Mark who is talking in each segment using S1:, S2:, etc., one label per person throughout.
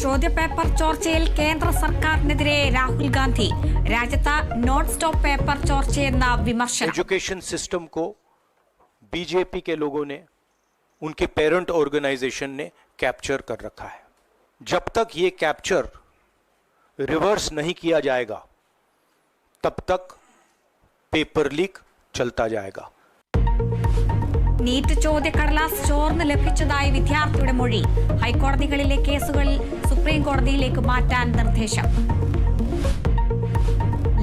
S1: ചോദ്യപേപ്പർ ചോർച്ചയിൽ കേന്ദ്ര സർക്കാരിനെതിരെ രാഹുൽ ഗാന്ധി. രാജ്യത്ത് നോൺ സ്റ്റോപ്പ് പേपर ചോർച്ചയെന്ന വിമർശനം.
S2: एजुकेशन सिस्टम को बीजेपी के लोगों ने, उनके पेरेंट ऑर्गेनाइजेशन ने कैप्चर कर रखा है. जब तक ये कैप्चर रिवर्स नहीं किया जाएगा तब तक पेपर लीक चलता जाएगा.
S1: നീറ്റ് ചോദ്യക്കടലാസ് ചോർന്ന് ലഭിച്ചതായി വിദ്യാർത്ഥിയുടെ മൊഴി. ഹൈക്കോടതികളിലെ കേസുകൾ സുപ്രീം കോടതിയിലേക്ക് മാറ്റാൻ നിർദ്ദേശം.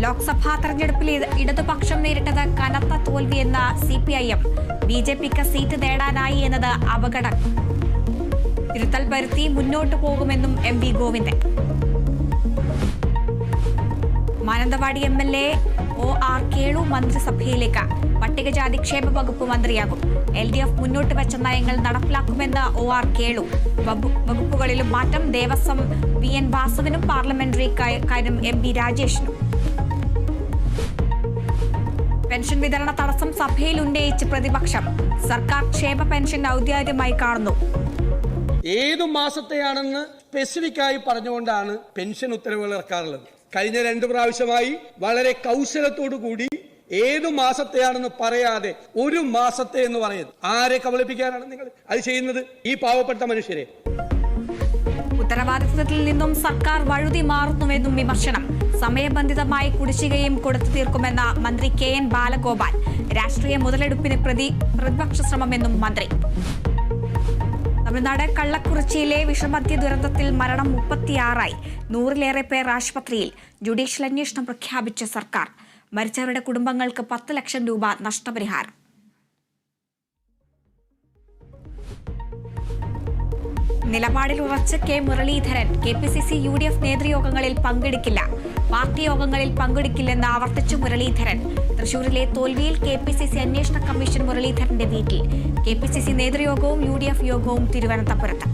S1: ലോക്സഭാ തെരഞ്ഞെടുപ്പിൽ ഇടതുപക്ഷം നേരിട്ടത് കനത്ത തോൽവിയെന്ന CPIM. BJPക്ക് സീറ്റ് നേടാനായി എന്നത് അപകടം. തിരുത്തൽ വരുത്തി മുന്നോട്ടു പോകുമെന്നും MV Govindan. Mananthavady MLA OR Kelu മന്ത്രിസഭയിലേക്ക്. പട്ടികജാതി ക്ഷേമ വകുപ്പ് മന്ത്രിയാകും. LDF മുന്നോട്ട് വെച്ച നയങ്ങൾ നടപ്പിലാക്കുമെന്ന് OR കേളു. വകുപ്പുകളിലും മാറ്റം. ദേവസ്വം VN വാസവനും പാർലമെന്ററി കാര്യം MB രാജേഷിനും. പെൻഷൻ വിതരണ തടസ്സം സഭയിൽ ഉന്നയിച്ച് പ്രതിപക്ഷം. സർക്കാർ ക്ഷേമ പെൻഷൻ ഔദ്യോഗികമായി കാണുന്നു.
S3: ഏതു മാസത്തെയാണെന്ന് സ്പെസിഫിക് ആയി പറഞ്ഞുകൊണ്ടാണ് പെൻഷൻ ഉത്തരവുകൾ ഇറക്കാറുള്ളത്. കഴിഞ്ഞ 2 പ്രാവശ്യമായി വളരെ കൗശലത്തോടു കൂടി ഏതു മാസത്തെയാണെന്ന് പറയാതെ ഒരു മാസത്തെ എന്ന് പറയുന്നത് ആരെ കബളിപ്പിക്കാനാണ് നിങ്ങൾ അത് ചെയ്യുന്നത്? ഈ പാവപ്പെട്ട മനുഷ്യരെ.
S1: ഉത്തരവാദിത്തത്തിൽ നിന്നും സർക്കാർ വഴുതി മാറുന്നുവെന്നും വിമർശനം. സമയബന്ധിതമായി കുടിശ്ശികയും കൊടുത്തു തീർക്കുമെന്ന മന്ത്രി KN ബാലഗോപാൽ. രാഷ്ട്രീയ മുതലെടുപ്പിന് പ്രതിപക്ഷ ശ്രമമെന്നും മന്ത്രി. തമിഴ്നാട് കള്ളക്കുറിച്ചിയിലെ വിഷമദ്യ ദുരന്തത്തിൽ മരണം 36ആയി. 100-ലേറെ പേർ ആശുപത്രിയിൽ. ജുഡീഷ്യൽ അന്വേഷണം പ്രഖ്യാപിച്ച സർക്കാർ. മരിച്ചവരുടെ കുടുംബങ്ങൾക്ക് 10 ലക്ഷം രൂപ നഷ്ടപരിഹാരം. നിലപാടിൽ ഉറച്ച് K മുരളീധരൻ. KPCC UDF നേതൃയോഗങ്ങളിൽ പങ്കെടുക്കില്ല. പാർട്ടി യോഗങ്ങളിൽ പങ്കെടുക്കില്ലെന്ന് ആവർത്തിച്ചു മുരളീധരൻ. തൃശൂരിലെ തോൽവിയിൽ KPCC അന്വേഷണ കമ്മീഷൻ മുരളീധരന്റെ വീട്ടിൽ. KPCC നേതൃയോഗവും UDF യോഗവും തിരുവനന്തപുരത്ത്.